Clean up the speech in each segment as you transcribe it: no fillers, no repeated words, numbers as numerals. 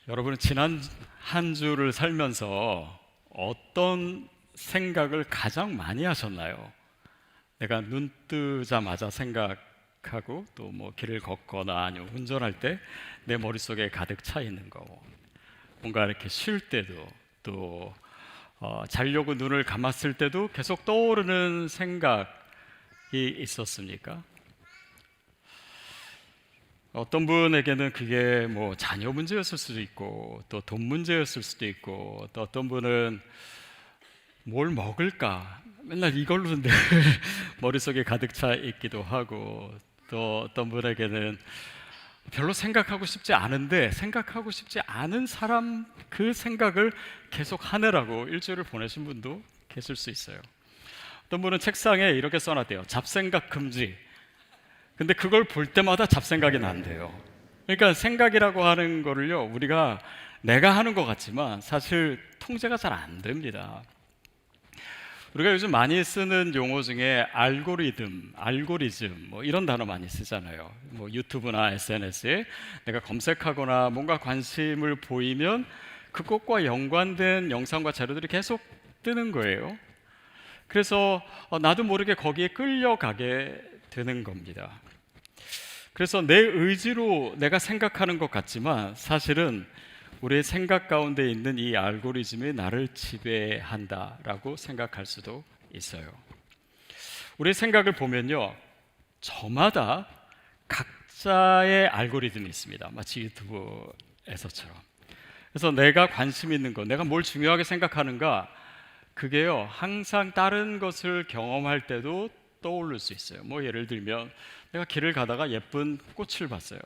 여러분은 지난 한 주를 살면서 어떤 생각을 가장 많이 하셨나요? 내가 눈 뜨자마자 생각하고 또 뭐 길을 걷거나 아니면 운전할 때 내 머릿속에 가득 차 있는 거, 뭔가 이렇게 쉴 때도 또 자려고 눈을 감았을 때도 계속 떠오르는 생각이 있었습니까? 어떤 분에게는 그게 뭐 자녀 문제였을 수도 있고 또 돈 문제였을 수도 있고 또 어떤 분은 뭘 먹을까 맨날 이걸로 늘 머릿속에 가득 차 있기도 하고 또 어떤 분에게는 별로 생각하고 싶지 않은데 생각하고 싶지 않은 사람 그 생각을 계속 하느라고 일주일을 보내신 분도 계실 수 있어요. 어떤 분은 책상에 이렇게 써놨대요. 잡생각 금지. 근데 그걸 볼 때마다 잡생각이 난대요. 그러니까 생각이라고 하는 거를요, 우리가 내가 하는 것 같지만 사실 통제가 잘 안 됩니다. 우리가 요즘 많이 쓰는 용어 중에 알고리즘 뭐 이런 단어 많이 쓰잖아요. 뭐 유튜브나 SNS에 내가 검색하거나 뭔가 관심을 보이면 그것과 연관된 영상과 자료들이 계속 뜨는 거예요. 그래서 나도 모르게 거기에 끌려가게 되는 겁니다. 그래서 내 의지로 내가 생각하는 것 같지만 사실은 우리의 생각 가운데 있는 이 알고리즘이 나를 지배한다라고 생각할 수도 있어요. 우리의 생각을 보면요, 저마다 각자의 알고리즘이 있습니다. 마치 유튜브에서처럼. 그래서 내가 관심 있는 것, 내가 뭘 중요하게 생각하는가, 그게요 항상 다른 것을 경험할 때도 떠오를 수 있어요. 뭐 예를 들면 내가 길을 가다가 예쁜 꽃을 봤어요.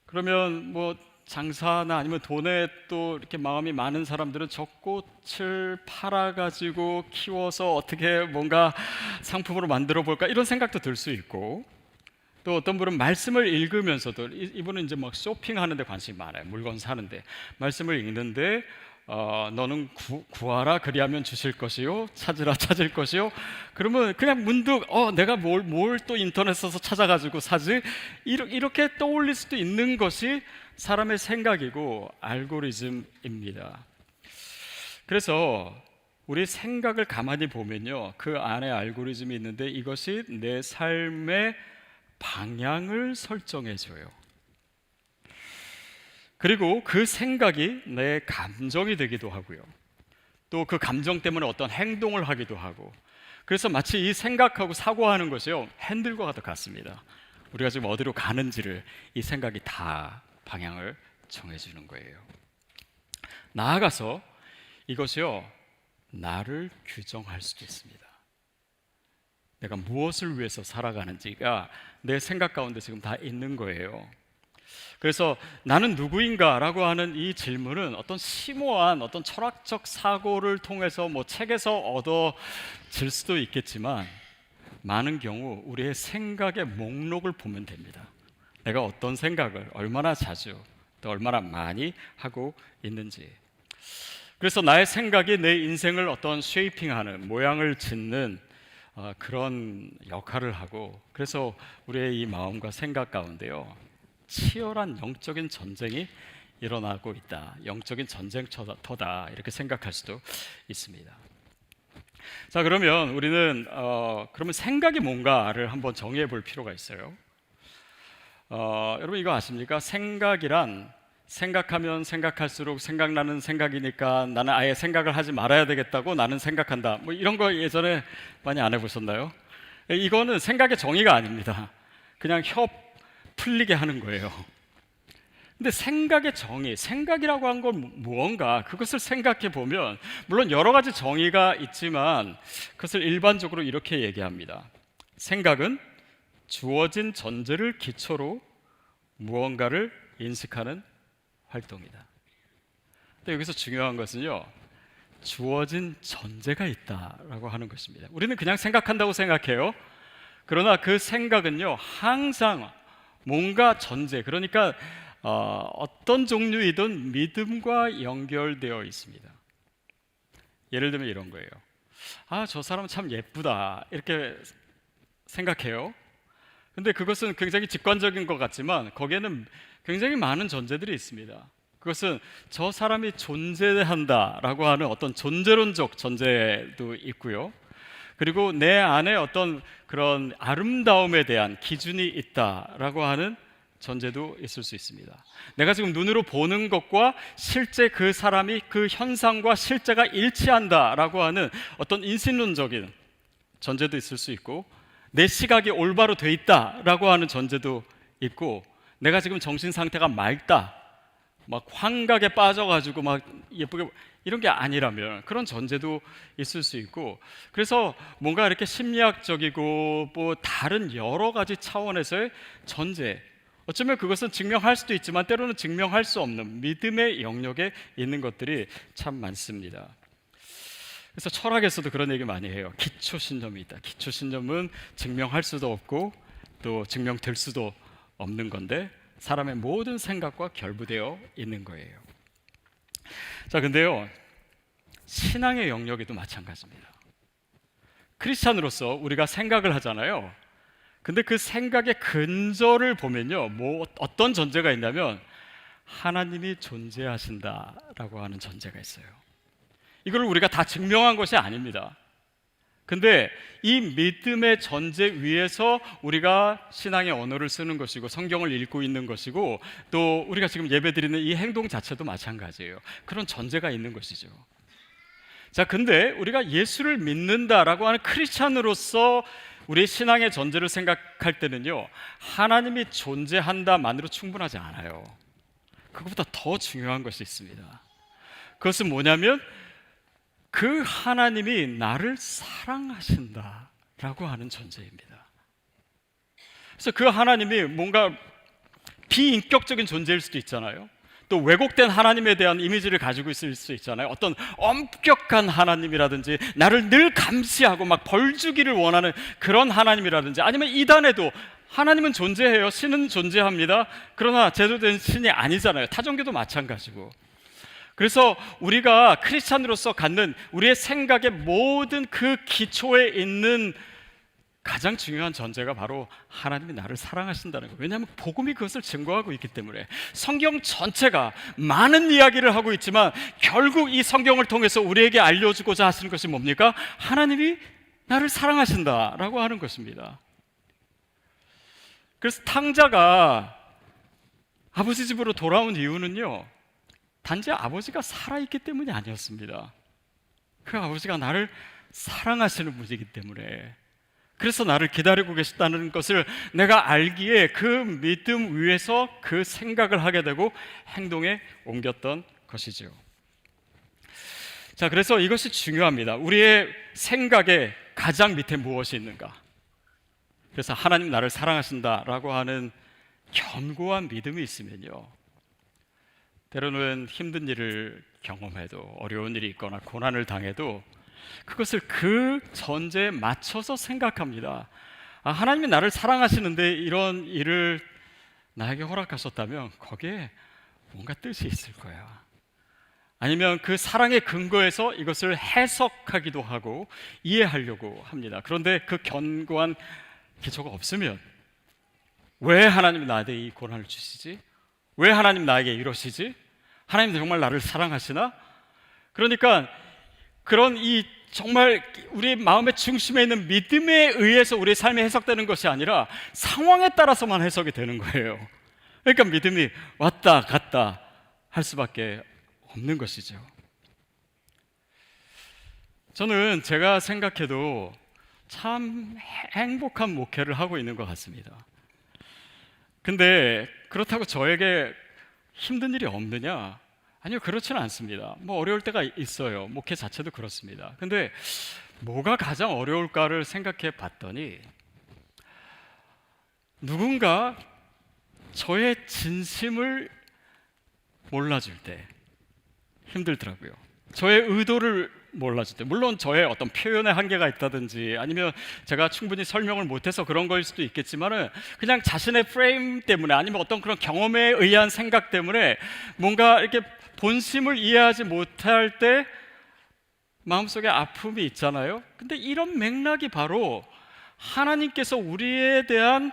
그러면 뭐 장사나 아니면 돈에 또 이렇게 마음이 많은 사람들은 저 꽃을 팔아가지고 키워서 어떻게 뭔가 상품으로 만들어 볼까 이런 생각도 들 수 있고, 또 어떤 분은 말씀을 읽으면서도 이분은 이제 막 쇼핑하는 데 관심이 많아요. 물건 사는데 말씀을 읽는데 너는 구하라 그리하면 주실 것이요 찾으라 찾을 것이요. 그러면 그냥 문득 내가 뭘 또 인터넷 써서 찾아가지고 사지 이렇게 떠올릴 수도 있는 것이 사람의 생각이고 알고리즘입니다. 그래서 우리 생각을 가만히 보면요, 그 안에 알고리즘이 있는데 이것이 내 삶의 방향을 설정해줘요. 그리고 그 생각이 내 감정이 되기도 하고요. 또 그 감정 때문에 어떤 행동을 하기도 하고, 그래서 마치 이 생각하고 사고하는 것이요 핸들과 같습니다. 우리가 지금 어디로 가는지를 이 생각이 다 방향을 정해주는 거예요. 나아가서 이것이요 나를 규정할 수도 있습니다. 내가 무엇을 위해서 살아가는지가 내 생각 가운데 지금 다 있는 거예요. 그래서 나는 누구인가 라고 하는 이 질문은 어떤 심오한 어떤 철학적 사고를 통해서 뭐 책에서 얻어질 수도 있겠지만 많은 경우 우리의 생각의 목록을 보면 됩니다. 내가 어떤 생각을 얼마나 자주 또 얼마나 많이 하고 있는지. 그래서 나의 생각이 내 인생을 어떤 쉐이핑하는, 모양을 짓는 그런 역할을 하고, 그래서 우리의 이 마음과 생각 가운데요 치열한 영적인 전쟁이 일어나고 있다, 영적인 전쟁터다 이렇게 생각할 수도 있습니다. 자, 그러면 우리는 그러면 생각이 뭔가를 한번 정의해 볼 필요가 있어요. 여러분 이거 아십니까? 생각이란 생각하면 생각할수록 생각나는 생각이니까 나는 아예 생각을 하지 말아야 되겠다고 나는 생각한다, 뭐 이런 거 예전에 많이 안 해보셨나요? 이거는 생각의 정의가 아닙니다. 그냥 혀 풀리게 하는 거예요. 근데 생각의 정의, 생각이라고 한 건 무언가, 그것을 생각해 보면 물론 여러 가지 정의가 있지만 그것을 일반적으로 이렇게 얘기합니다. 생각은 주어진 전제를 기초로 무언가를 인식하는 활동이다. 근데 여기서 중요한 것은요, 주어진 전제가 있다라고 하는 것입니다. 우리는 그냥 생각한다고 생각해요. 그러나 그 생각은요 항상 뭔가 전제, 그러니까 어떤 종류이든 믿음과 연결되어 있습니다. 예를 들면 이런 거예요. 저 사람 참 예쁘다 이렇게 생각해요. 근데 그것은 굉장히 직관적인 것 같지만 거기에는 굉장히 많은 전제들이 있습니다. 그것은 저 사람이 존재한다라고 하는 어떤 존재론적 전제도 있고요. 그리고 내 안에 어떤 그런 아름다움에 대한 기준이 있다라고 하는 전제도 있을 수 있습니다. 내가 지금 눈으로 보는 것과 실제 그 사람이 그 현상과 실제가 일치한다라고 하는 어떤 인신론적인 전제도 있을 수 있고, 내 시각이 올바로 돼 있다라고 하는 전제도 있고, 내가 지금 정신 상태가 맑다, 막 환각에 빠져가지고 막 예쁘게 이런 게 아니라면 그런 전제도 있을 수 있고, 그래서 뭔가 이렇게 심리학적이고 뭐 다른 여러 가지 차원에서의 전제, 어쩌면 그것은 증명할 수도 있지만 때로는 증명할 수 없는 믿음의 영역에 있는 것들이 참 많습니다. 그래서 철학에서도 그런 얘기 많이 해요. 기초신념이 있다. 기초신념은 증명할 수도 없고 또 증명될 수도 없는 건데 사람의 모든 생각과 결부되어 있는 거예요. 자, 근데요, 신앙의 영역에도 마찬가지입니다. 크리스찬으로서 우리가 생각을 하잖아요. 근데 그 생각의 근저를 보면요, 뭐 어떤 전제가 있냐면 하나님이 존재하신다라고 하는 전제가 있어요. 이걸 우리가 다 증명한 것이 아닙니다. 근데 이 믿음의 전제 위에서 우리가 신앙의 언어를 쓰는 것이고 성경을 읽고 있는 것이고 또 우리가 지금 예배드리는 이 행동 자체도 마찬가지예요. 그런 전제가 있는 것이죠. 자, 근데 우리가 예수를 믿는다라고 하는 크리스찬으로서 우리의 신앙의 전제를 생각할 때는요, 하나님이 존재한다만으로 충분하지 않아요. 그것보다 더 중요한 것이 있습니다. 그것은 뭐냐면 그 하나님이 나를 사랑하신다라고 하는 전제입니다. 그래서 그 하나님이 뭔가 비인격적인 존재일 수도 있잖아요. 또 왜곡된 하나님에 대한 이미지를 가지고 있을 수 있잖아요. 어떤 엄격한 하나님이라든지 나를 늘 감시하고 막 벌 주기를 원하는 그런 하나님이라든지, 아니면 이단에도 하나님은 존재해요. 신은 존재합니다. 그러나 제대로 신이 아니잖아요. 타종교도 마찬가지고. 그래서 우리가 크리스찬으로서 갖는 우리의 생각의 모든 그 기초에 있는 가장 중요한 전제가 바로 하나님이 나를 사랑하신다는 거예요. 왜냐하면 복음이 그것을 증거하고 있기 때문에. 성경 전체가 많은 이야기를 하고 있지만 결국 이 성경을 통해서 우리에게 알려주고자 하시는 것이 뭡니까? 하나님이 나를 사랑하신다라고 하는 것입니다. 그래서 탕자가 아버지 집으로 돌아온 이유는요, 단지 아버지가 살아있기 때문이 아니었습니다. 그 아버지가 나를 사랑하시는 분이기 때문에, 그래서 나를 기다리고 계시다는 것을 내가 알기에 그 믿음 위에서 그 생각을 하게 되고 행동에 옮겼던 것이죠. 자, 그래서 이것이 중요합니다. 우리의 생각에 가장 밑에 무엇이 있는가? 그래서 하나님 나를 사랑하신다라고 하는 견고한 믿음이 있으면요, 때로는 힘든 일을 경험해도, 어려운 일이 있거나 고난을 당해도 그것을 그 전제에 맞춰서 생각합니다. 아, 하나님이 나를 사랑하시는데 이런 일을 나에게 허락하셨다면 거기에 뭔가 뜻이 있을 거야. 아니면 그 사랑의 근거에서 이것을 해석하기도 하고 이해하려고 합니다. 그런데 그 견고한 기초가 없으면 왜 하나님이 나한테 이 고난을 주시지? 왜 하나님 나에게 이러시지? 하나님 정말 나를 사랑하시나? 그러니까 그런 이 정말 우리 마음의 중심에 있는 믿음에 의해서 우리의 삶이 해석되는 것이 아니라 상황에 따라서만 해석이 되는 거예요. 그러니까 믿음이 왔다 갔다 할 수밖에 없는 것이죠. 저는 제가 생각해도 참 행복한 목회를 하고 있는 것 같습니다. 근데 그렇다고 저에게 힘든 일이 없느냐? 아니요, 그렇지는 않습니다. 뭐 어려울 때가 있어요. 목회 자체도 그렇습니다. 근데 뭐가 가장 어려울까를 생각해 봤더니 누군가 저의 진심을 몰라줄 때 힘들더라고요. 저의 의도를 몰라줄 때. 물론 저의 어떤 표현의 한계가 있다든지 아니면 제가 충분히 설명을 못해서 그런 거일 수도 있겠지만은 그냥 자신의 프레임 때문에 아니면 어떤 그런 경험에 의한 생각 때문에 뭔가 이렇게 본심을 이해하지 못할 때 마음속에 아픔이 있잖아요. 근데 이런 맥락이 바로 하나님께서 우리에 대한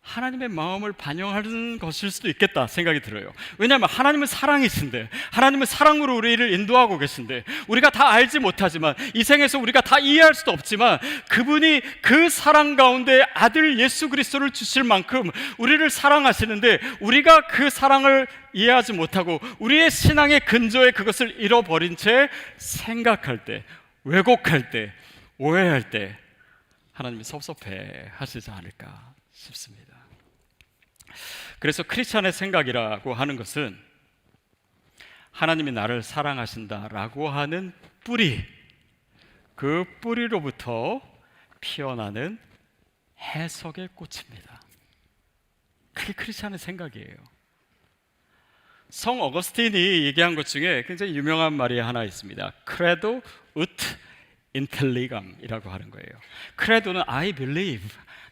하나님의 마음을 반영하는 것일 수도 있겠다 생각이 들어요. 왜냐하면 하나님은 사랑이신데, 하나님은 사랑으로 우리를 인도하고 계신데, 우리가 다 알지 못하지만, 이 생에서 우리가 다 이해할 수도 없지만, 그분이 그 사랑 가운데 아들 예수 그리스도를 주실 만큼 우리를 사랑하시는데, 우리가 그 사랑을 이해하지 못하고 우리의 신앙의 근저에 그것을 잃어버린 채 생각할 때, 왜곡할 때, 오해할 때 하나님이 섭섭해 하시지 않을까 싶습니다. 그래서 크리스찬의 생각이라고 하는 것은 하나님이 나를 사랑하신다라고 하는 뿌리, 그 뿌리로부터 피어나는 해석의 꽃입니다. 그게 크리스찬의 생각이에요. 성 어거스틴이 얘기한 것 중에 굉장히 유명한 말이 하나 있습니다. Credo ut intelligam 이라고 하는 거예요. Credo는 I believe,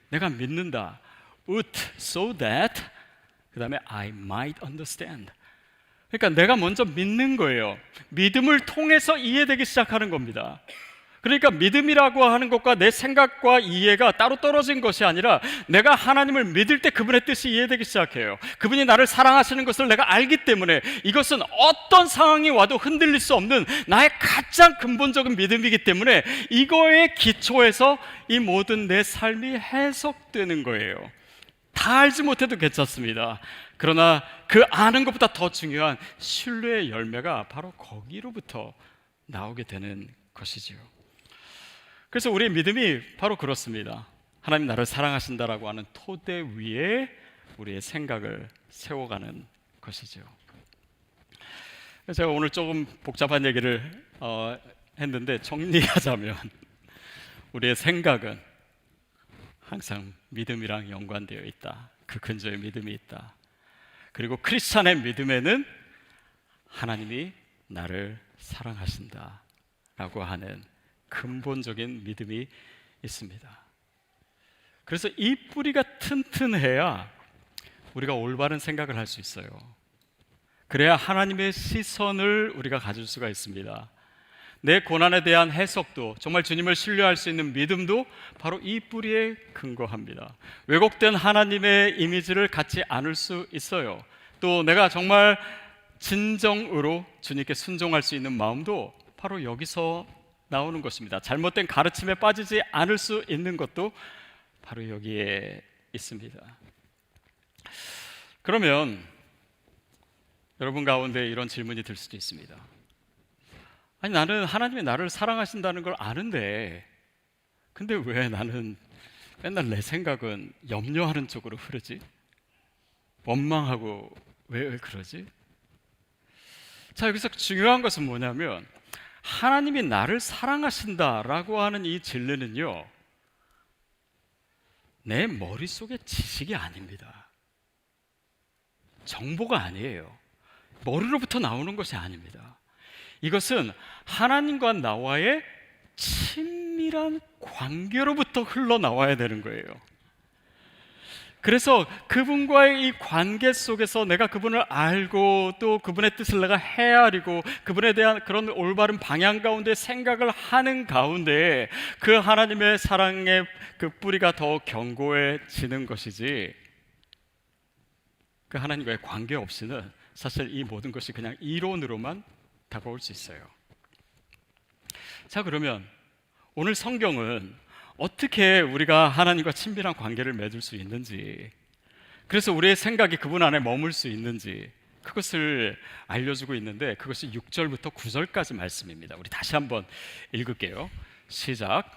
내가 믿는다. ut, so that, 그 다음에 I might understand. 그러니까 내가 먼저 믿는 거예요. 믿음을 통해서 이해되기 시작하는 겁니다. 그러니까 믿음이라고 하는 것과 내 생각과 이해가 따로 떨어진 것이 아니라, 내가 하나님을 믿을 때 그분의 뜻이 이해되기 시작해요. 그분이 나를 사랑하시는 것을 내가 알기 때문에 이것은 어떤 상황이 와도 흔들릴 수 없는 나의 가장 근본적인 믿음이기 때문에 이거에 기초해서 이 모든 내 삶이 해석되는 거예요. 다 알지 못해도 괜찮습니다. 그러나 그 아는 것보다 더 중요한 신뢰의 열매가 바로 거기로부터 나오게 되는 것이지요. 그래서 우리의 믿음이 바로 그렇습니다. 하나님 나를 사랑하신다라고 하는 토대 위에 우리의 생각을 세워가는 것이죠. 제가 오늘 조금 복잡한 얘기를 했는데, 정리하자면 우리의 생각은 항상 믿음이랑 연관되어 있다. 그 근저에 믿음이 있다. 그리고 크리스찬의 믿음에는 하나님이 나를 사랑하신다 라고 하는 근본적인 믿음이 있습니다. 그래서 이 뿌리가 튼튼해야 우리가 올바른 생각을 할 수 있어요. 그래야 하나님의 시선을 우리가 가질 수가 있습니다. 내 고난에 대한 해석도, 정말 주님을 신뢰할 수 있는 믿음도 바로 이 뿌리에 근거합니다. 왜곡된 하나님의 이미지를 갖지 않을 수 있어요. 또 내가 정말 진정으로 주님께 순종할 수 있는 마음도 바로 여기서 나오는 것입니다. 잘못된 가르침에 빠지지 않을 수 있는 것도 바로 여기에 있습니다. 그러면 여러분 가운데 이런 질문이 들 수도 있습니다. 아니, 나는 하나님이 나를 사랑하신다는 걸 아는데, 근데 왜 나는 맨날 내 생각은 염려하는 쪽으로 흐르지? 원망하고 왜 그러지? 자, 여기서 중요한 것은 뭐냐면, 하나님이 나를 사랑하신다라고 하는 이 진리는요, 내 머릿속의 지식이 아닙니다. 정보가 아니에요. 머리로부터 나오는 것이 아닙니다. 이것은 하나님과 나와의 친밀한 관계로부터 흘러나와야 되는 거예요. 그래서 그분과의 이 관계 속에서 내가 그분을 알고, 또 그분의 뜻을 내가 헤아리고, 그분에 대한 그런 올바른 방향 가운데 생각을 하는 가운데 그 하나님의 사랑의 그 뿌리가 더 견고해지는 것이지, 그 하나님과의 관계 없이는 사실 이 모든 것이 그냥 이론으로만 다가올 수 있어요. 자, 그러면 오늘 성경은 어떻게 우리가 하나님과 친밀한 관계를 맺을 수 있는지, 그래서 우리의 생각이 그분 안에 머물 수 있는지, 그것을 알려주고 있는데, 그것이 6절부터 9절까지 말씀입니다. 우리 다시 한번 읽을게요. 시작.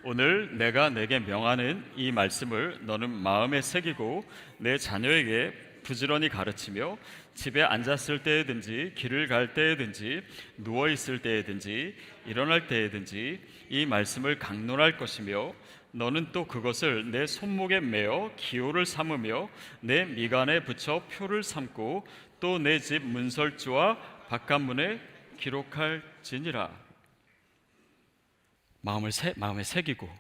오늘 내가 내게 명하는 이 말씀을 너는 마음에 새기고 내 자녀에게 부지런히 가르치며 집에 앉았을 때에든지 길을 갈 때에든지 누워 있을 때에든지 일어날 때에든지 이 말씀을 강론할 것이며, 너는 또 그것을 내 손목에 매어 기호를 삼으며 내 미간에 붙여 표를 삼고 또 내 집 문설주와 바깥문에 기록할지니라. 마음에 새기고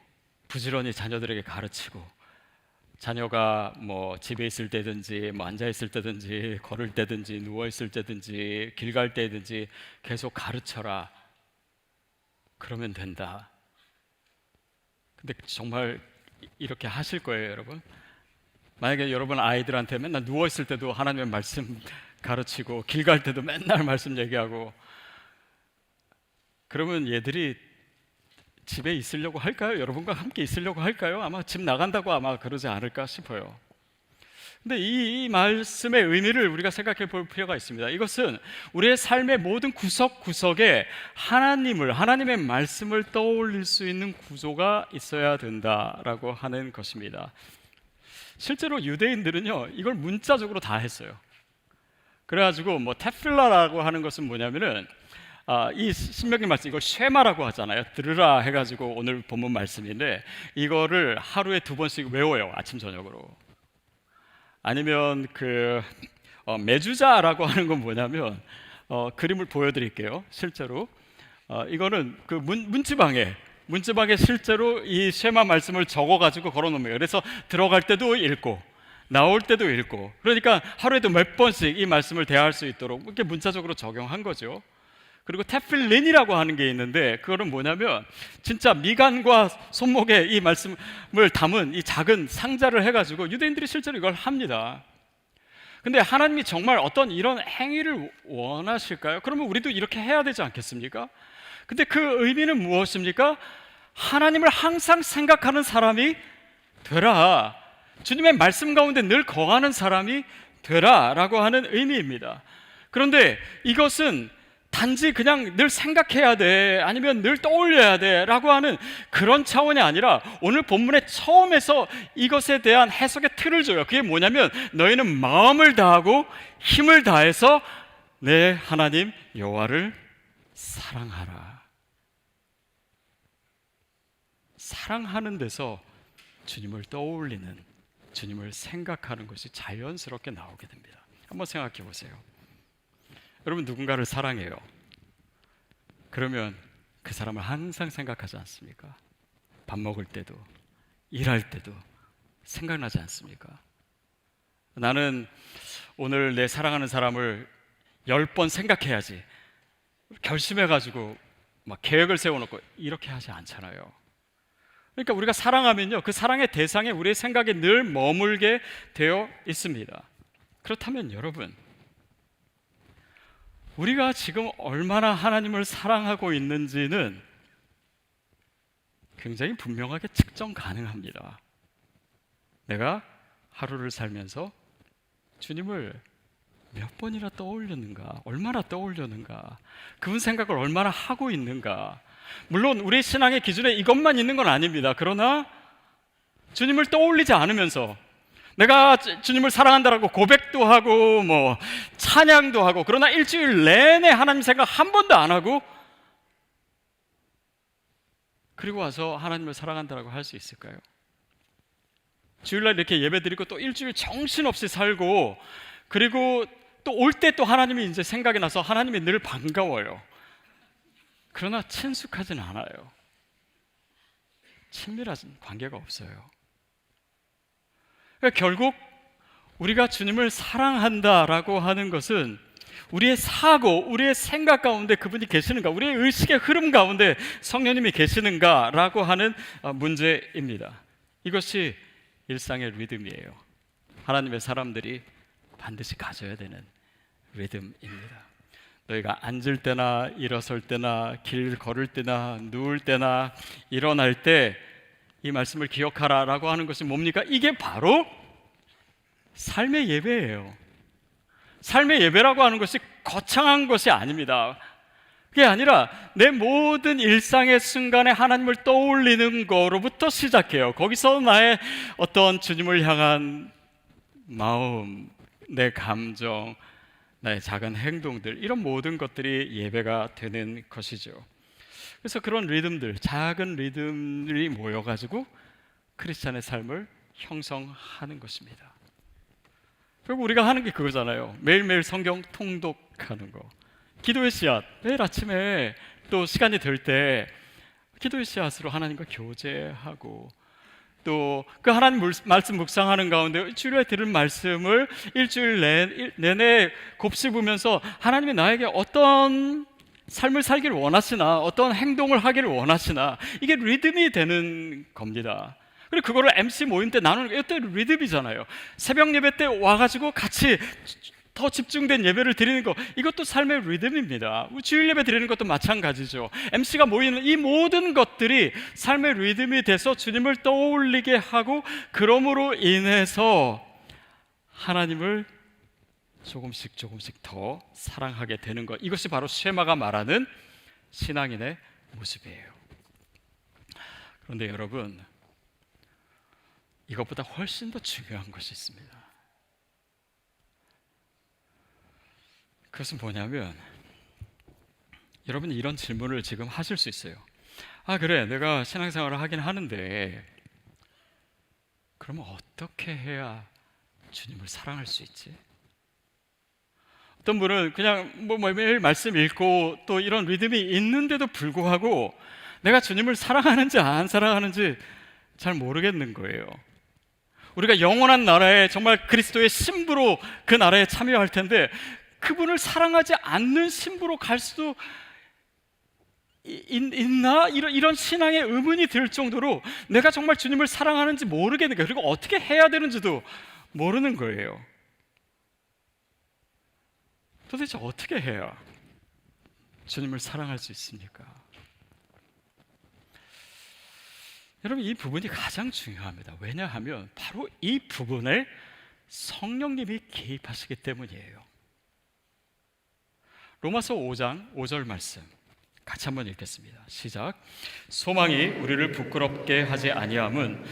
부지런히 자녀들에게 가르치고, 자녀가 뭐 집에 있을 때든지 뭐 앉아 있을 때든지 걸을 때든지 누워 있을 때든지 길 갈 때든지 계속 가르쳐라. 그러면 된다. 근데 정말 이렇게 하실 거예요, 여러분? 만약에 여러분 아이들한테 맨날 누워있을 때도 하나님의 말씀 가르치고 길 갈 때도 맨날 말씀 얘기하고, 그러면 얘들이 집에 있으려고 할까요? 여러분과 함께 있으려고 할까요? 아마 집 나간다고 아마 그러지 않을까 싶어요. 근데 이 말씀의 의미를 우리가 생각해 볼 필요가 있습니다. 이것은 우리의 삶의 모든 구석구석에 하나님의 말씀을 떠올릴 수 있는 구조가 있어야 된다라고 하는 것입니다. 실제로 유대인들은요, 이걸 문자적으로 다 했어요. 그래가지고 뭐 테필라라고 하는 것은 뭐냐면은 이 신명기 말씀, 이걸 쉐마라고 하잖아요. 들으라 해가지고 오늘 본문 말씀인데, 이거를 하루에 2번씩 외워요. 아침 저녁으로. 아니면 메주자라고 하는 건 뭐냐면, 그림을 보여드릴게요. 실제로 이거는 그 문지방에 실제로 이 쉐마 말씀을 적어가지고 걸어놓으면, 그래서 들어갈 때도 읽고 나올 때도 읽고, 그러니까 하루에도 몇 번씩 이 말씀을 대할 수 있도록 이렇게 문자적으로 적용한 거죠. 그리고 테필린이라고 하는 게 있는데, 그거는 뭐냐면 진짜 미간과 손목에 이 말씀을 담은 이 작은 상자를 해가지고 유대인들이 실제로 이걸 합니다. 근데 하나님이 정말 어떤 이런 행위를 원하실까요? 그러면 우리도 이렇게 해야 되지 않겠습니까? 근데 그 의미는 무엇입니까? 하나님을 항상 생각하는 사람이 되라, 주님의 말씀 가운데 늘 거하는 사람이 되라 라고 하는 의미입니다. 그런데 이것은 단지 그냥 늘 생각해야 돼, 아니면 늘 떠올려야 돼 라고 하는 그런 차원이 아니라, 오늘 본문의 처음에서 이것에 대한 해석의 틀을 줘요. 그게 뭐냐면, 너희는 마음을 다하고 힘을 다해서 내 하나님 여호와를 사랑하라. 사랑하는 데서 주님을 떠올리는, 주님을 생각하는 것이 자연스럽게 나오게 됩니다. 한번 생각해 보세요. 여러분, 누군가를 사랑해요. 그러면 그 사람을 항상 생각하지 않습니까? 밥 먹을 때도, 일할 때도 생각나지 않습니까? 나는 오늘 내 사랑하는 사람을 10번 생각해야지 결심해가지고 막 계획을 세워놓고 이렇게 하지 않잖아요. 그러니까 우리가 사랑하면요, 그 사랑의 대상에 우리의 생각이 늘 머물게 되어 있습니다. 그렇다면 여러분, 우리가 지금 얼마나 하나님을 사랑하고 있는지는 굉장히 분명하게 측정 가능합니다. 내가 하루를 살면서 주님을 몇 번이나 떠올렸는가, 얼마나 떠올렸는가, 그분 생각을 얼마나 하고 있는가. 물론 우리 신앙의 기준에 이것만 있는 건 아닙니다. 그러나 주님을 떠올리지 않으면서 내가 주님을 사랑한다라고 고백도 하고 뭐 찬양도 하고, 그러나 일주일 내내 하나님 생각 한 번도 안 하고 그리고 와서 하나님을 사랑한다라고 할 수 있을까요? 주일날 이렇게 예배드리고 또 일주일 정신없이 살고, 그리고 또 올 때 또 하나님이 이제 생각이 나서 하나님이 늘 반가워요. 그러나 친숙하진 않아요. 친밀한 관계가 없어요. 그러니까 결국 우리가 주님을 사랑한다라고 하는 것은 우리의 사고, 우리의 생각 가운데 그분이 계시는가, 우리의 의식의 흐름 가운데 성령님이 계시는가라고 하는 문제입니다. 이것이 일상의 리듬이에요. 하나님의 사람들이 반드시 가져야 되는 리듬입니다. 너희가 앉을 때나 일어설 때나 길 걸을 때나 누울 때나 일어날 때 이 말씀을 기억하라 라고 하는 것이 뭡니까? 이게 바로 삶의 예배예요. 삶의 예배라고 하는 것이 거창한 것이 아닙니다. 그게 아니라 내 모든 일상의 순간에 하나님을 떠올리는 거로부터 시작해요. 거기서 나의 어떤 주님을 향한 마음, 내 감정, 나의 작은 행동들, 이런 모든 것들이 예배가 되는 것이죠. 그래서 그런 리듬들, 작은 리듬들이 모여가지고 크리스찬의 삶을 형성하는 것입니다. 결국 우리가 하는 게 그거잖아요. 매일매일 성경 통독하는 거, 기도의 씨앗, 매일 아침에 또 시간이 될 때 기도의 씨앗으로 하나님과 교제하고, 또 그 하나님 말씀 묵상하는 가운데 주일에 들은 말씀을 일주일 내내 곱씹으면서 하나님이 나에게 어떤 삶을 살기를 원하시나, 어떤 행동을 하기를 원하시나, 이게 리듬이 되는 겁니다. 그리고 그거를 MC 모임 때 나누는 게 이때 리듬이잖아요. 새벽 예배 때 와가지고 같이 더 집중된 예배를 드리는 거, 이것도 삶의 리듬입니다. 주일 예배 드리는 것도 마찬가지죠. MC가 모이는 이 모든 것들이 삶의 리듬이 돼서 주님을 떠올리게 하고, 그러므로 인해서 하나님을 조금씩 더 사랑하게 되는 것, 이것이 바로 쉐마가 말하는 신앙인의 모습이에요. 그런데 여러분, 이것보다 훨씬 더 중요한 것이 있습니다. 그것은 뭐냐면, 여러분이 이런 질문을 지금 하실 수 있어요. 아, 그래, 내가 신앙생활을 하긴 하는데 그러면 어떻게 해야 주님을 사랑할 수 있지? 어떤 분은 그냥 매일 말씀 읽고 또 이런 리듬이 있는데도 불구하고 내가 주님을 사랑하는지 안 사랑하는지 잘 모르겠는 거예요. 우리가 영원한 나라에 정말 그리스도의 신부로 그 나라에 참여할 텐데, 그분을 사랑하지 않는 신부로 갈 수도 있나? 이런 신앙의 의문이 들 정도로 내가 정말 주님을 사랑하는지 모르겠는 거예요. 그리고 어떻게 해야 되는지도 모르는 거예요. 도대체 어떻게 해야 주님을 사랑할 수 있습니까? 여러분, 이 부분이 가장 중요합니다. 왜냐하면 바로 이 부분에 성령님이 개입하시기 때문이에요. 로마서 5장 5절 말씀 같이 한번 읽겠습니다. 시작. 소망이 우리를 부끄럽게 하지 아니함은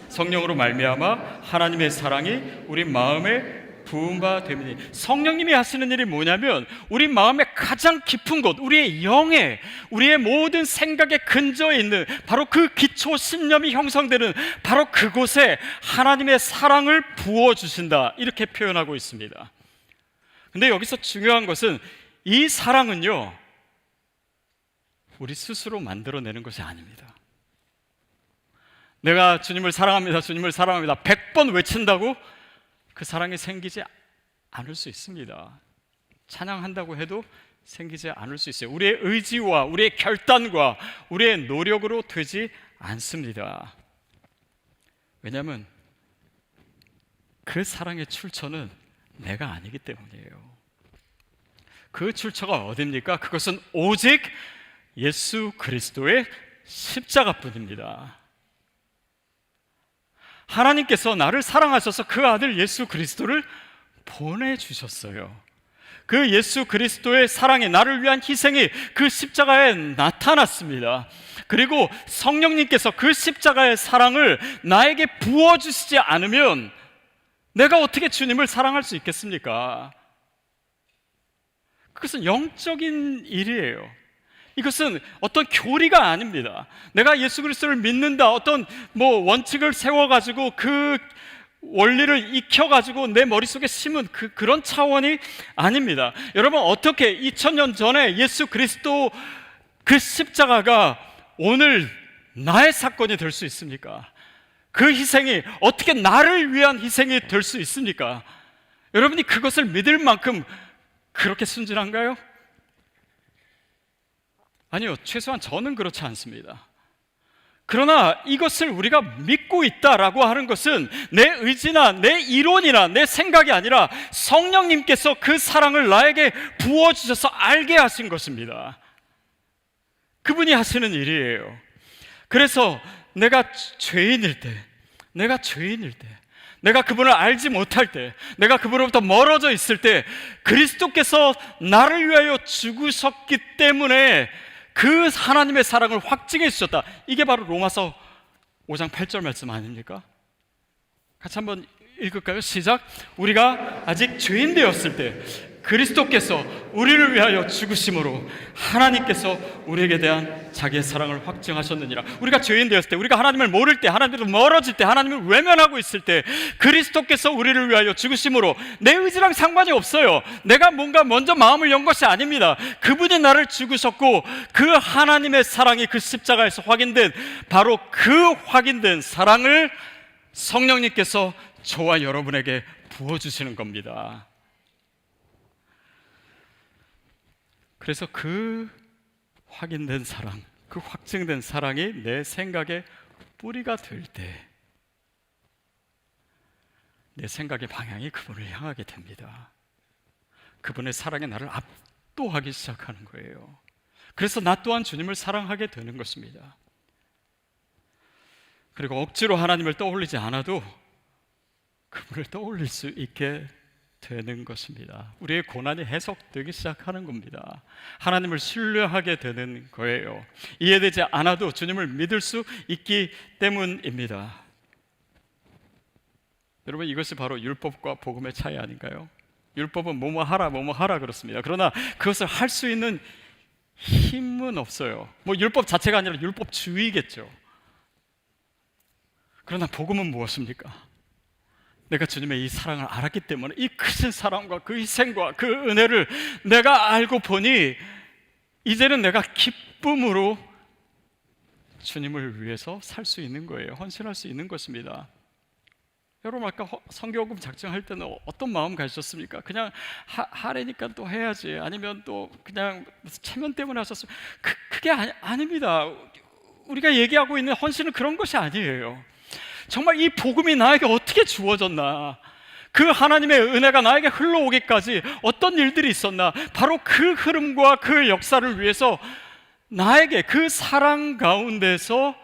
성령으로 말미암아 하나님의 사랑이 우리 마음에 부은 바 됨이니. 성령님이 하시는 일이 뭐냐면, 우리 마음의 가장 깊은 곳, 우리의 영에, 우리의 모든 생각의 근저에 있는 바로 그 기초 신념이 형성되는 바로 그곳에 하나님의 사랑을 부어주신다, 이렇게 표현하고 있습니다. 근데 여기서 중요한 것은 이 사랑은요, 우리 스스로 만들어내는 것이 아닙니다. 내가 주님을 사랑합니다, 주님을 사랑합니다 100번 외친다고 그 사랑이 생기지 않을 수 있습니다. 찬양한다고 해도 생기지 않을 수 있어요. 우리의 의지와 우리의 결단과 우리의 노력으로 되지 않습니다. 왜냐하면 그 사랑의 출처는 내가 아니기 때문이에요. 그 출처가 어디입니까? 그것은 오직 예수 그리스도의 십자가뿐입니다. 하나님께서 나를 사랑하셔서 그 아들 예수 그리스도를 보내주셨어요. 그 예수 그리스도의 사랑이, 나를 위한 희생이 그 십자가에 나타났습니다. 그리고 성령님께서 그 십자가의 사랑을 나에게 부어주시지 않으면 내가 어떻게 주님을 사랑할 수 있겠습니까? 그것은 영적인 일이에요. 이것은 어떤 교리가 아닙니다. 내가 예수 그리스도를 믿는다, 어떤 원칙을 세워가지고 그 원리를 익혀가지고 내 머릿속에 심은 그런 차원이 아닙니다. 여러분, 어떻게 2000년 전에 예수 그리스도 그 십자가가 오늘 나의 사건이 될 수 있습니까? 그 희생이 어떻게 나를 위한 희생이 될 수 있습니까? 여러분이 그것을 믿을 만큼 그렇게 순진한가요? 아니요, 최소한 저는 그렇지 않습니다. 그러나 이것을 우리가 믿고 있다라고 하는 것은 내 의지나 내 이론이나 내 생각이 아니라 성령님께서 그 사랑을 나에게 부어주셔서 알게 하신 것입니다. 그분이 하시는 일이에요. 그래서 내가 죄인일 때, 내가 그분을 알지 못할 때, 내가 그분으로부터 멀어져 있을 때 그리스도께서 나를 위하여 죽으셨기 때문에 그 하나님의 사랑을 확증해 주셨다. 이게 바로 로마서 5장 8절 말씀 아닙니까? 같이 한번 읽을까요? 시작. 우리가 아직 죄인 되었을 때 그리스도께서 우리를 위하여 죽으심으로 하나님께서 우리에게 대한 자기의 사랑을 확증하셨느니라. 우리가 죄인 되었을 때, 우리가 하나님을 모를 때, 하나님으로 멀어질 때, 하나님을 외면하고 있을 때 그리스도께서 우리를 위하여 죽으심으로, 내 의지랑 상관이 없어요. 내가 뭔가 먼저 마음을 연 것이 아닙니다. 그분이 나를 죽으셨고 그 하나님의 사랑이 그 십자가에서 확인된 바로 그 확인된 사랑을 성령님께서 저와 여러분에게 부어주시는 겁니다. 그래서 그 확인된 사랑, 그 확증된 사랑이 내 생각에 뿌리가 될 때 내 생각의 방향이 그분을 향하게 됩니다. 그분의 사랑이 나를 압도하기 시작하는 거예요. 그래서 나 또한 주님을 사랑하게 되는 것입니다. 그리고 억지로 하나님을 떠올리지 않아도 그분을 떠올릴 수 있게 되는 것입니다. 우리의 고난이 해석되기 시작하는 겁니다. 하나님을 신뢰하게 되는 거예요. 이해되지 않아도 주님을 믿을 수 있기 때문입니다. 여러분, 이것이 바로 율법과 복음의 차이 아닌가요? 율법은 뭐뭐 하라 그렇습니다. 그러나 그것을 할 수 있는 힘은 없어요. 뭐 율법 자체가 아니라 율법주의겠죠. 그러나 복음은 무엇입니까? 내가 주님의 이 사랑을 알았기 때문에 이 크신 사랑과 그 희생과 그 은혜를 내가 알고 보니 이제는 내가 기쁨으로 주님을 위해서 살 수 있는 거예요. 헌신할 수 있는 것입니다. 여러분, 아까 성교금 작정할 때는 어떤 마음 가지셨습니까? 그냥 하래니까 또 해야지, 아니면 또 그냥 체면 때문에 하셨어요? 그게 아닙니다. 우리가 얘기하고 있는 헌신은 그런 것이 아니에요. 정말 이 복음이 나에게 어떻게 주어졌나, 그 하나님의 은혜가 나에게 흘러오기까지 어떤 일들이 있었나, 바로 그 흐름과 그 역사를 위해서 나에게 그 사랑 가운데서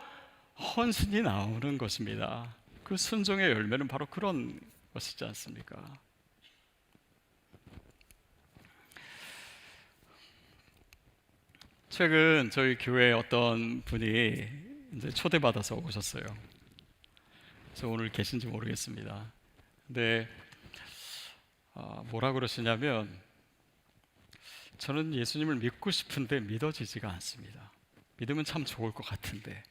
헌신이 나오는 것입니다. 그 순종의 열매는 바로 그런 것이지 않습니까? 최근 저희 교회에 어떤 분이 이제 초대받아서 오셨어요. 그래서 오늘 계신지 모르겠습니다. 근데 뭐라 그러시냐면, 저는 예수님을 믿고 싶은데 믿어지지가 않습니다. 믿으면 참 좋을 것 같은데,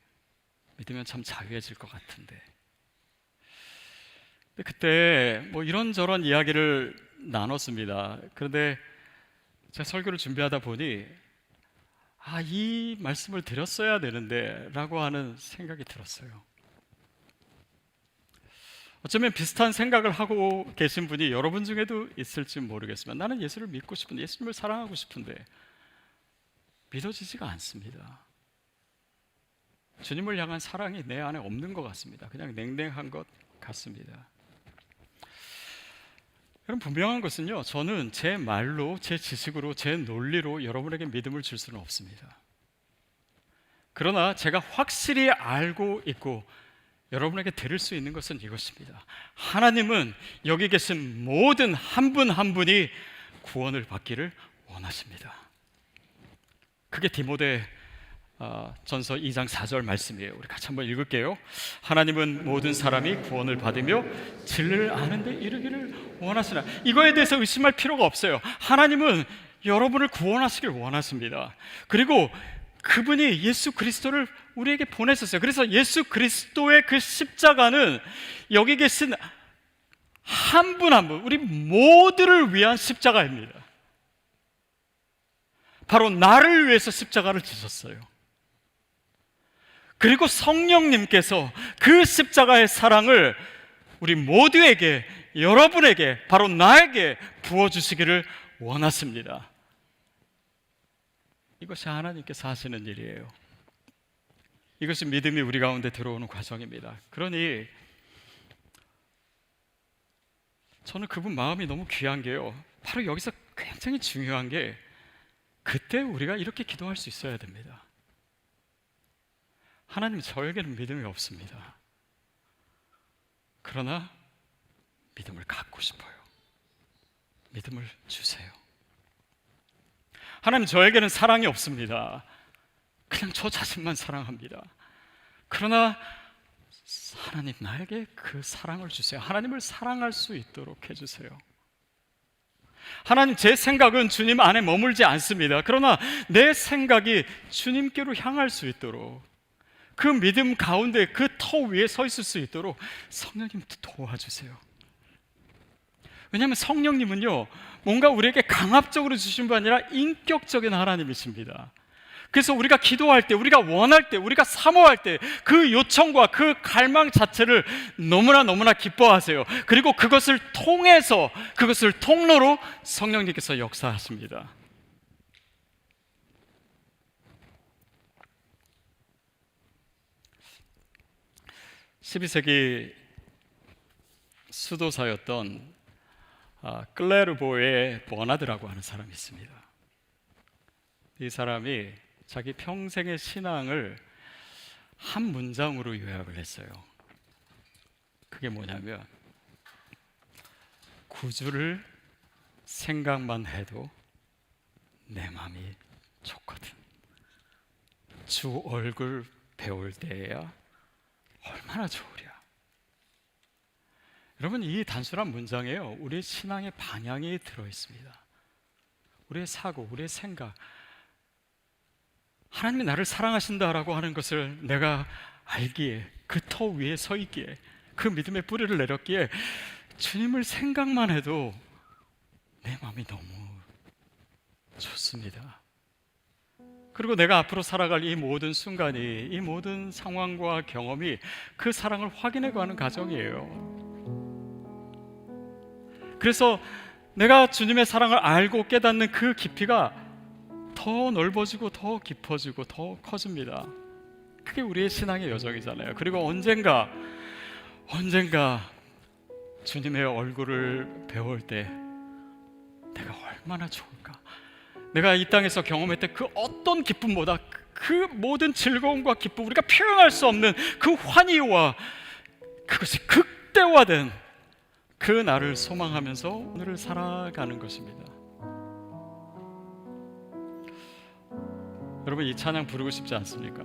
믿으면 참 자유해질 것 같은데. 근데 그때 뭐 이런저런 이야기를 나눴습니다. 그런데 제가 설교를 준비하다 보니 이 말씀을 드렸어야 되는데 라고 하는 생각이 들었어요. 어쩌면 비슷한 생각을 하고 계신 분이 여러분 중에도 있을지 모르겠지만, 나는 예수를 믿고 싶은데, 예수님을 사랑하고 싶은데 믿어지지가 않습니다. 주님을 향한 사랑이 내 안에 없는 것 같습니다. 그냥 냉랭한 것 같습니다. 여러분, 분명한 것은요, 저는 제 말로, 제 지식으로, 제 논리로 여러분에게 믿음을 줄 수는 없습니다. 그러나 제가 확실히 알고 있고 여러분에게 드릴 수 있는 것은 이것입니다. 하나님은 여기 계신 모든 한 분 한 분이 구원을 받기를 원하십니다. 그게 디모데 전서 2장 4절 말씀이에요. 우리 같이 한번 읽을게요. 하나님은 모든 사람이 구원을 받으며 진리를 아는 데 이르기를 원하시나. 이거에 대해서 의심할 필요가 없어요. 하나님은 여러분을 구원하시길 원하십니다. 그리고 그분이 예수 그리스도를 우리에게 보내셨어요. 그래서 예수 그리스도의 그 십자가는 여기 계신 한 분 한 분, 우리 모두를 위한 십자가입니다. 바로 나를 위해서 십자가를 지셨어요. 그리고 성령님께서 그 십자가의 사랑을 우리 모두에게, 여러분에게, 바로 나에게 부어주시기를 원하십니다. 이것이 하나님께서 하시는 일이에요. 이것이 믿음이 우리 가운데 들어오는 과정입니다. 그러니 저는 그분 마음이 너무 귀한 게요, 바로 여기서 굉장히 중요한 게, 그때 우리가 이렇게 기도할 수 있어야 됩니다. 하나님, 저에게는 믿음이 없습니다. 그러나 믿음을 갖고 싶어요. 믿음을 주세요. 하나님, 저에게는 사랑이 없습니다. 그냥 저 자신만 사랑합니다. 그러나 하나님, 나에게 그 사랑을 주세요. 하나님을 사랑할 수 있도록 해주세요. 하나님, 제 생각은 주님 안에 머물지 않습니다. 그러나 내 생각이 주님께로 향할 수 있도록, 그 믿음 가운데 그 터 위에 서 있을 수 있도록 성령님 도와주세요. 왜냐하면 성령님은요, 뭔가 우리에게 강압적으로 주신 분 아니라 인격적인 하나님이십니다. 그래서 우리가 기도할 때, 우리가 원할 때, 우리가 사모할 때 그 요청과 그 갈망 자체를 너무나 기뻐하세요. 그리고 그것을 통해서, 그것을 통로로 성령님께서 역사하십니다. 12세기 수도사였던 클레르보의 버나드라고 하는 사람이 있습니다. 이 사람이 자기 평생의 신앙을 한 문장으로 요약을 했어요. 그게 뭐냐면, 구주를 생각만 해도 내 마음이 좋거든. 주 얼굴 배울 때야 얼마나 좋으랴. 여러분, 이 단순한 문장에요, 우리의 신앙의 방향이 들어있습니다. 우리의 사고, 우리의 생각, 하나님이 나를 사랑하신다라고 하는 것을 내가 알기에, 그 터 위에 서 있기에, 그 믿음의 뿌리를 내렸기에 주님을 생각만 해도 내 마음이 너무 좋습니다. 그리고 내가 앞으로 살아갈 이 모든 순간이, 이 모든 상황과 경험이 그 사랑을 확인해가는 과정이에요. 그래서 내가 주님의 사랑을 알고 깨닫는 그 깊이가 더 넓어지고 더 깊어지고 더 커집니다. 그게 우리의 신앙의 여정이잖아요. 그리고 언젠가 주님의 얼굴을 배울 때 내가 얼마나 좋을까. 내가 이 땅에서 경험했던 그 어떤 기쁨보다 그 모든 즐거움과 기쁨, 우리가 표현할 수 없는 그 환희와 그것이 극대화된 그 날을 소망하면서 오늘을 살아가는 것입니다. 여러분, 이 찬양 부르고 싶지 않습니까?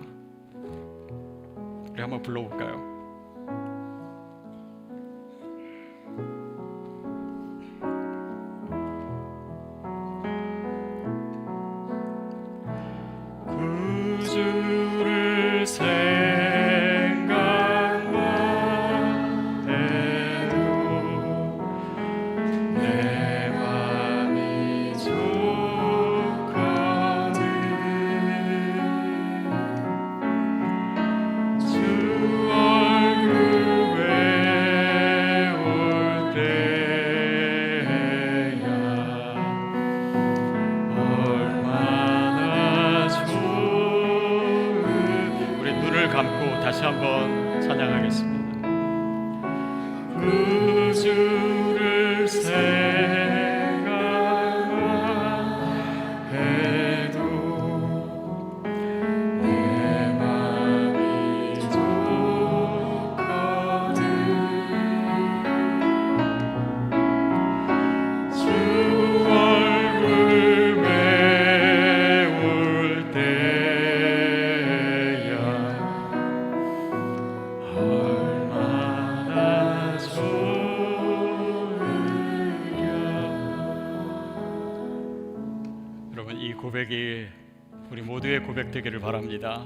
우리 한번 불러볼까요? 구주를 생각만 해도 내 맘이 좋거든. 주 얼굴 외울 때야 얼마나 좋은. 우리 눈을 감고 다시 한번 찬양하겠습니다. 구주를 생각만 해도 내 맘이 좋거든. 주 얼굴 배울 때야 얼마나 좋으랴. 여러분, 이 고백이 우리 모두의 고백 되기를 바랍니다.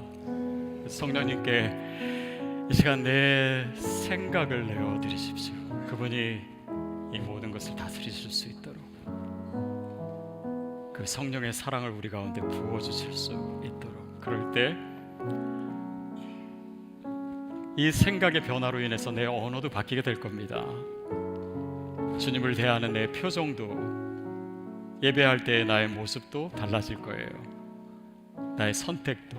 성령님께 이 시간 내 생각을 내어 드리십시오. 그분이 이 모든 것을 다스리실 수 있도록 그 성령의 사랑을 우리 가운데 부어주실 수 있도록. 그럴 때 이 생각의 변화로 인해서 내 언어도 바뀌게 될 겁니다. 주님을 대하는 내 표정도, 예배할 때의 나의 모습도 달라질 거예요. 나의 선택도,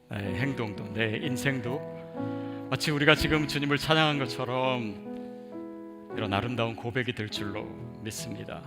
나의 행동도, 내 인생도 마치 우리가 지금 주님을 찬양한 것처럼 이런 아름다운 고백이 될 줄로 믿습니다.